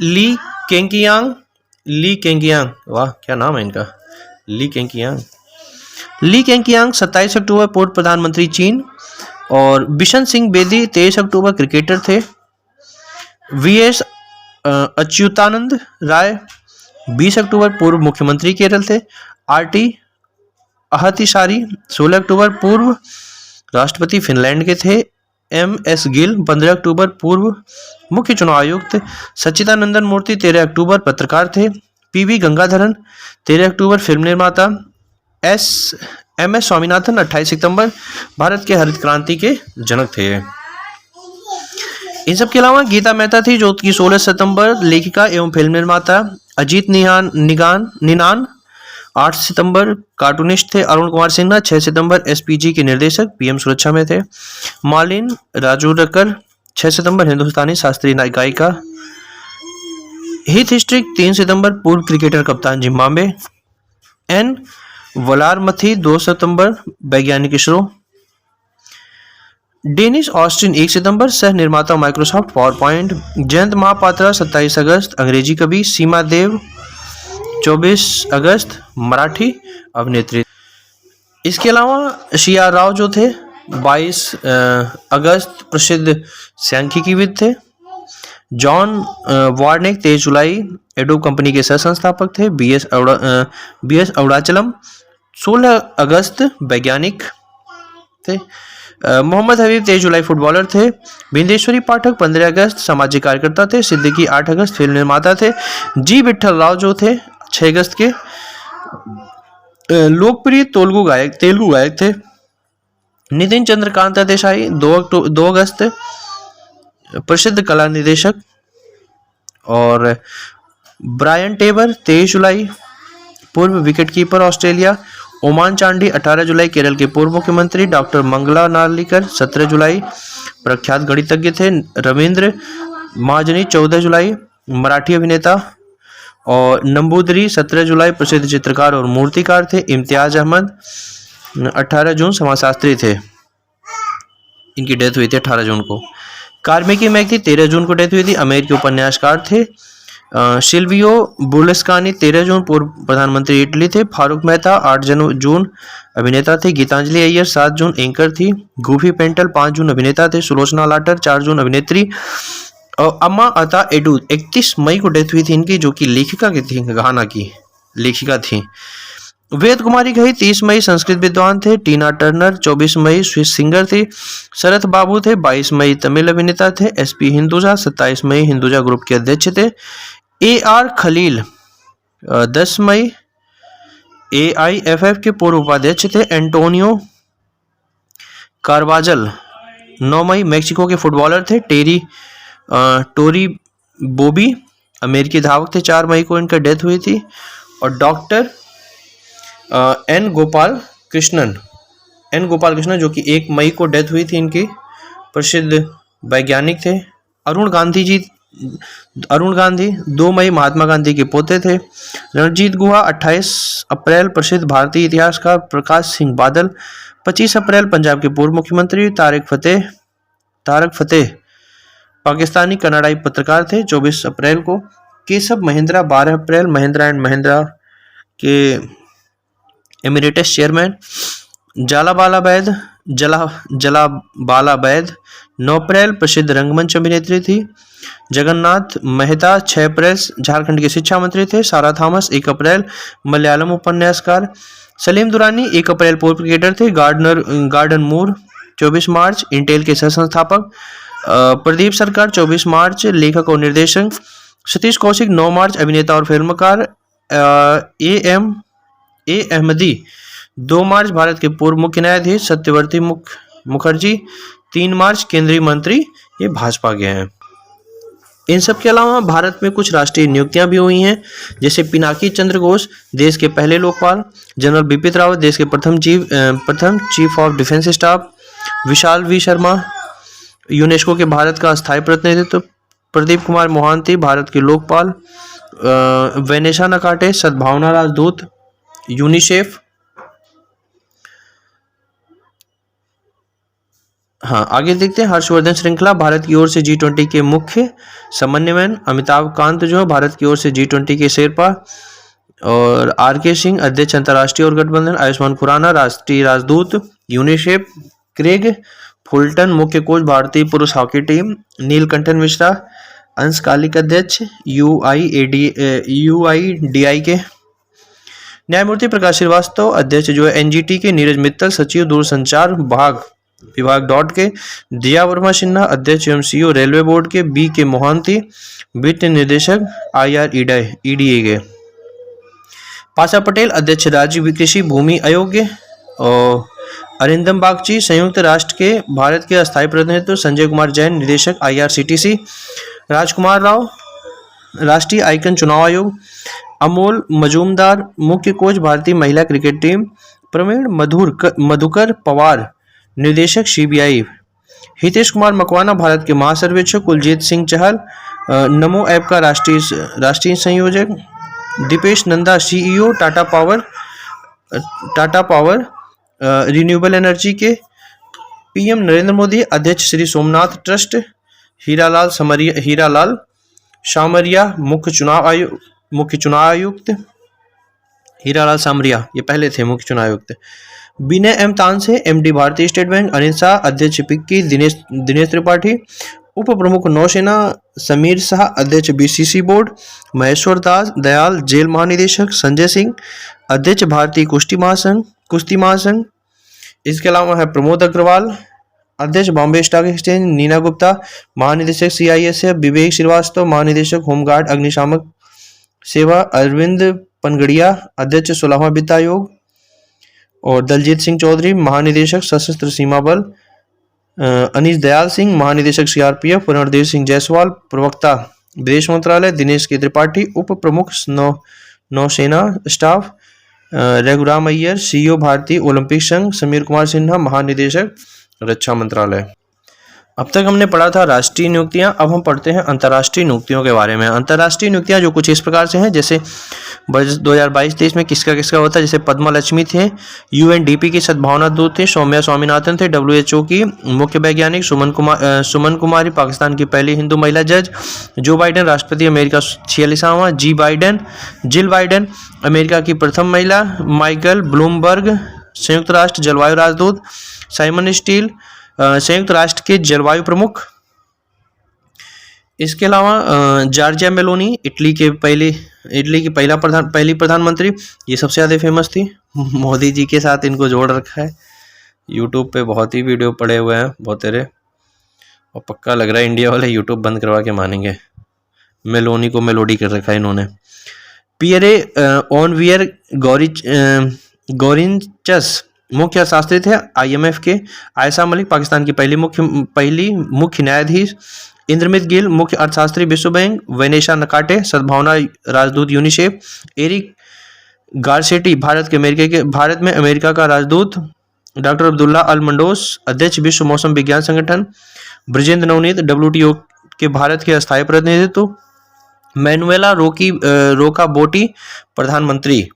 ली केंगकियांग वाह क्या नाम है इनका। ली केंगकियांग 27 अक्टूबर पूर्व प्रधानमंत्री चीन। और बिशन सिंह बेदी 23 अक्टूबर क्रिकेटर थे। वीएस अच्युतानंद राय 20 अक्टूबर पूर्व मुख्यमंत्री केरल थे। आरटी अहतिसारी 16 अक्टूबर पूर्व राष्ट्रपति फिनलैंड के थे। एम एस गिल 15 अक्टूबर पूर्व मुख्य चुनाव आयुक्त। सच्चिदानंदन मूर्ति 13 अक्टूबर पत्रकार थे। पीवी गंगाधरन 13 अक्टूबर फिल्म निर्माता। एम एस स्वामीनाथन 28 सितंबर भारत के हरित क्रांति के जनक थे। इन सब के अलावा गीता मेहता थी जो कि 16 सितंबर लेखिका एवं फिल्म निर्माता। अजीत निनान 8 सितंबर कार्टूनिस्ट थे। अरुण कुमार सिन्हा 6 सितंबर एसपीजी के निर्देशक पीएम सुरक्षा में थे। मालिन राजूरकर 6 सितंबर हिंदुस्तानी शास्त्रीय गायिका। हीथ स्ट्रिक 3 सितंबर पूर्व क्रिकेटर कप्तान जिम्बाब्वे। एन वलारमथी 2 सितंबर वैज्ञानिक इसरो। डेनिस ऑस्टिन 1 सितंबर सह निर्माता Microsoft PowerPoint. Jayanta Mahapatra 27 अगस्त अंग्रेजी कवि। सीमा देव 24 अगस्त मराठी अभिनेत्री। इसके अलावा सी.आर. राव जो थे 22 अगस्त प्रसिद्ध सांख्यिकीविद थे। जॉन वार्निक 23 जुलाई एडोब कंपनी के सह संस्थापक थे। बी.एस. अरुणाचलम 16 अगस्त वैज्ञानिक थे। मोहम्मद हबीब 23 जुलाई फुटबॉलर थे। बिंदेश्वरी पाठक 15 अगस्त सामाजिक कार्यकर्ता थे। सिद्दीकी 8 अगस्त फिल्म निर्माता थे। जी विठल राव जो थे 6 अगस्त के लोकप्रिय तेलुगु गायक थे। नितिन चंद्रकांता देसाई 2 अगस्त प्रसिद्ध कला निर्देशक। और ब्रायन टेबर 23 जुलाई पूर्व विकेटकीपर ऑस्ट्रेलिया। ओमान चांडी 18 जुलाई केरल के पूर्व मुख्यमंत्री। डॉक्टर मंगला नार्लिकर 17 जुलाई प्रख्यात गणितज्ञ थे। रविंद्र महाजनी 14 जुलाई मराठी अभिनेता। और नंबूदरी 17 जुलाई प्रसिद्ध चित्रकार और मूर्तिकार थे। इम्तियाज अहमद 18 जून समाजशास्त्री थे, इनकी डेथ हुई थी 18 जून को। कार्मिकी मैक्सी 13 जून को डेथ हुई थी, अमेरिकी उपन्यासकार थे। सिल्वियो बुर्लस्कानी 13 जून पूर्व प्रधानमंत्री इटली थे। फारूक मेहता 8 जून अभिनेता थे। गीतांजलि अय्यर 7 जून एंकर थी। गूफी पेंटल 5 जून अभिनेता थे। सुलोचना लाटर 4 जून अभिनेत्री। और अम्मा अता एडू 31 मई को डेथ हुई थी इनकी, जो कि लेखिका की थी, गाना की लेखिका थी। वेद कुमारी घई 30 मई संस्कृत विद्वान थे। टीना टर्नर 24 मई स्विस सिंगर थी। शरत बाबू थे 22 मई तमिल अभिनेता थे। एसपी हिंदुजा 27 मई हिंदुजा ग्रुप के अध्यक्ष थे। AR खलील 10 मई AIFF के पूर्व उपाध्यक्ष थे। एंटोनियो कार्वाजल 9 मई मेक्सिको के फुटबॉलर थे। टोरी बोबी अमेरिकी धावक थे, 4 मई को इनका डेथ हुई थी। और डॉक्टर एन गोपाल कृष्णन जो कि 1 मई को डेथ हुई थी इनकी, प्रसिद्ध वैज्ञानिक थे। अरुण गांधी 2 मई महात्मा गांधी के पोते थे। रणजीत गुहा 28 अप्रैल प्रसिद्ध भारतीय इतिहासकार। प्रकाश सिंह बादल 25 अप्रैल पंजाब के पूर्व मुख्यमंत्री। तारक फतेह पाकिस्तानी कनाडाई पत्रकार थे, 24 अप्रैल को। केशव महिंद्रा 12 अप्रैल महिंद्रा एंड महिंद्रा के एमिरेटस चेयरमैन। जलाबाला बैद 9 अप्रैल प्रसिद्ध रंगमंच अभिनेत्री थी। जगन्नाथ मेहता 6 अप्रैल झारखंड के शिक्षा मंत्री थे। सारा थॉमस 1 अप्रैल मलयालम उपन्यासकार। सलीम दुरानी 1 अप्रैल पूर्व क्रिकेटर थे। गार्डन मूर 24 मार्च इंटेल के सह संस्थापक। प्रदीप सरकार 24 मार्च लेखक और निर्देशक। सतीश कौशिक 9 मार्च अभिनेता और फिल्मकार। ए अहमदी 2 मार्च भारत के पूर्व मुख्य न्यायाधीश। सत्यवर्ती मुखर्जी 3 मार्च केंद्रीय मंत्री, ये भाजपा के हैं। इन सब के अलावा भारत में कुछ राष्ट्रीय नियुक्तियां भी हुई हैं, जैसे पिनाकी चंद्र घोष देश के पहले लोकपाल। जनरल बिपिन रावत देश के प्रथम chief of defence staff. Vishal V Sharma UNESCO के भारत का स्थायी प्रतिनिधित्व। प्रदीप कुमार मोहांती भारत के लोकपाल। वेनेसा नकाटे सद्भावना राजदूत यूनिसेफ। हाँ, आगे देखते हैं। हर्षवर्धन श्रृंखला भारत की ओर से G20 के मुख्य समन्वयन। अमिताभ कांत जो है भारत की ओर से G20 के शेरपा। और RK सिंह अध्यक्ष अंतर्राष्ट्रीय और गठबंधन। आयुष्मान खुराना राष्ट्रीय राजदूत यूनिसेफ। क्रेग फुलटन मुख्य कोच भारतीय पुरुष हॉकी टीम। नीलकंठन मिश्रा अंशकालिक अध्यक्ष UIDI के। न्यायमूर्ति प्रकाश श्रीवास्तव अध्यक्ष जो है NGT के। नीरज मित्तल सचिव दूरसंचार विभाग डॉट के। दिया वर्मा सिन्हा अध्यक्ष एवं CEO रेलवे बोर्ड के। BK मोहांती वित्त निर्देशक IREDA के। पाशा पटेल अध्यक्ष राज्य कृषि भूमि आयोग के। और अरिंदम बागची संयुक्त राष्ट्र के भारत के अस्थायी प्रतिनिधित्व। संजय कुमार जैन निदेशक IRCTC। राजकुमार राव राष्ट्रीय आइकन चुनाव आयोग। अमोल मजूमदार मुख्य कोच भारतीय महिला क्रिकेट टीम। प्रवीण मधुकर पवार निर्देशक CBI। हितेश कुमार मकवाना भारत के महासर्वेक्षक। कुलजीत सिंह चहल नमो ऐप का राष्ट्रीय संयोजक। Deepesh Nanda CEO Tata Power Renewable Energy के। PM नरेंद्र मोदी अध्यक्ष श्री सोमनाथ ट्रस्ट। हीरालाल शामरिया मुख्य चुनाव आयुक्त। हीरालाल सामरिया ये पहले थे मुख्य चुनाव आयुक्त। विनय एम तानसे एमडी भारतीय स्टेट बैंक, अनिल शाह अध्यक्ष फिक्की, दिनेश त्रिपाठी उप प्रमुख नौसेना, समीर शाह अध्यक्ष बीसीसी बोर्ड, महेश्वर दास दयाल जेल महानिदेशक, संजय सिंह अध्यक्ष भारतीय कुश्ती महासंघ। इसके अलावा है प्रमोद अग्रवाल अध्यक्ष बॉम्बे स्टॉक एक्सचेंज, नीना गुप्ता महानिदेशक CISF, विवेक श्रीवास्तव महानिदेशक होमगार्ड अग्निशामक सेवा, अरविंद पनगड़िया अध्यक्ष 16वां वित्त आयोग और दलजीत सिंह चौधरी महानिदेशक सशस्त्र सीमा बल, अनीश दयाल सिंह महानिदेशक CRPF, रणधीर सिंह जायसवाल प्रवक्ता विदेश मंत्रालय, दिनेश के त्रिपाठी उप प्रमुख नौसेना स्टाफ, रघुराम अय्यर CEO भारतीय ओलंपिक संघ, समीर कुमार सिन्हा महानिदेशक रक्षा मंत्रालय। अब तक हमने पढ़ा था राष्ट्रीय नियुक्तियां, अब हम पढ़ते हैं अंतर्राष्ट्रीय नियुक्तियों के बारे में। अंतर्राष्ट्रीय नियुक्तियां जो कुछ इस प्रकार से हैं, जैसे 2022-23 में किसका किसका होता है, जैसे पद्मा लक्ष्मी थे, UNDP की सद्भावना दूत थे, सौम्या स्वामीनाथन थे, WHO की मुख्य वैज्ञानिक, सुमन कुमारी पाकिस्तान की पहली हिंदू महिला जज, जो बाइडेन राष्ट्रपति अमेरिका 46वां, जिल बाइडेन अमेरिका की प्रथम महिला, माइकल ब्लूमबर्ग संयुक्त राष्ट्र जलवायु राजदूत, साइमन स्टील संयुक्त राष्ट्र के जलवायु प्रमुख। इसके अलावा जॉर्जिया मेलोनी इटली की पहली प्रधानमंत्री, ये सबसे ज़्यादा फेमस थी। मोदी जी के साथ इनको जोड़ रखा है, यूट्यूब पे बहुत ही वीडियो पड़े हुए हैं बहुत तेरे, और पक्का लग रहा है इंडिया वाले यूट्यूब बंद करवा के मानेंगे। मेलोनी को मेलोडी कर रखा है इन्होंने। पियरे ओनवियर गौरिंचस मुख्य अर्थशास्त्री थे IMF के। आयशा मलिक पाकिस्तान की पहली मुख्य न्यायाधीश। इंद्रमित गिल मुख्य अर्थशास्त्री विश्व बैंक। वेनेशा नकाटे सद्भावना राजदूत यूनिसेफ। एरिक गारसेटी भारत में अमेरिका का राजदूत। डॉक्टर अब्दुल्ला अल मंडोस अध्यक्ष विश्व मौसम विज्ञान संगठन। ब्रजेंद्र नवनीत WTO के भारत के अस्थायी प्रतिनिधित्व। मैनुएला रोका बोटी प्रधानमंत्री।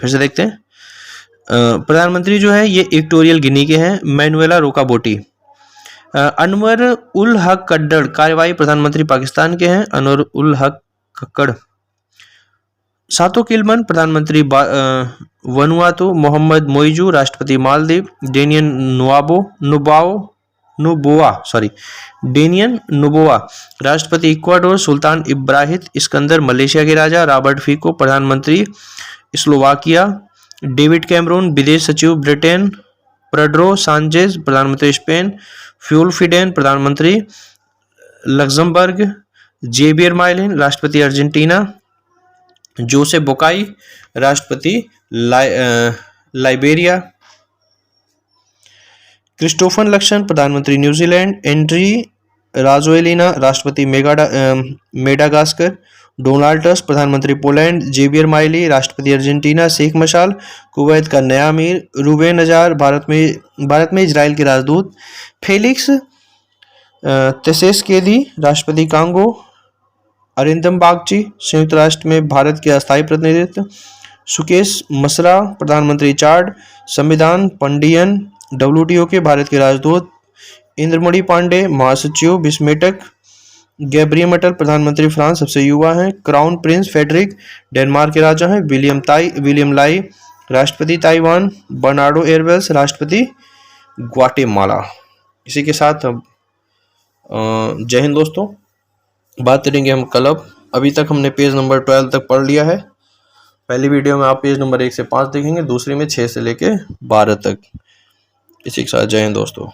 फिर से देखते हैं, प्रधानमंत्री जो है ये इक्वेटोरियल गिनी के हैं, मैनुएला रोका बोटी। अनवर उल हक कड्डड़ कार्यवाही प्रधानमंत्री पाकिस्तान के हैं, अनवर उल हक कक्कड़। सातो किलमन प्रधानमंत्री वनुआतु। मोहम्मद मोइजू राष्ट्रपति मालदीव। डेनियन नुबोआ राष्ट्रपति इक्वाडोर। सुल्तान इब्राहिम इस्कंदर मलेशिया के राजा। रॉबर्ट फीको प्रधानमंत्री स्लोवाकिया। डेविड कैमरून विदेश सचिव ब्रिटेन। पेड्रो सांचेज प्रधानमंत्री स्पेन। फ्यूल फिडेन प्रधानमंत्री लक्जमबर्ग। जेवियर माइलिन राष्ट्रपति अर्जेंटीना। जोसे बोकाई राष्ट्रपति लाइबेरिया। क्रिस्टोफर लक्सन प्रधानमंत्री न्यूजीलैंड। एंड्री राजोएलिना राष्ट्रपति मेडागास्कर। डोनाल्ड टस्क प्रधानमंत्री पोलैंड। जेवियर माइली राष्ट्रपति अर्जेंटीना। शेख मशाल कुवैत का नया अमीर। रूबेन नजार भारत में इजराइल के राजदूत। फेलिक्स त्सेस्केदी राष्ट्रपति कांगो। अरिंदम बागची संयुक्त राष्ट्र में भारत के अस्थायी प्रतिनिधित्व। सुकेश मसरा प्रधानमंत्री चाड। संविधान पंडियन WTO के भारत के राजदूत। इंद्रमणि पांडे महासचिव बिस्मेटक। गैब्रियल अटल प्रधानमंत्री फ्रांस सबसे युवा हैं। क्राउन प्रिंस फेडरिक डेनमार्क के राजा हैं। विलियम लाई राष्ट्रपति ताइवान। बर्नार्डो एयरवेल्स राष्ट्रपति ग्वाटेमाला। इसी के साथ अब जय हिंद दोस्तों, बात करेंगे हम कल। अभी तक हमने पेज नंबर 12 तक पढ़ लिया है। पहली वीडियो में आप पेज नंबर 1 से 5 देखेंगे, दूसरी में 6 से लेके 12 तक। इसी के साथ जय हिंद दोस्तों।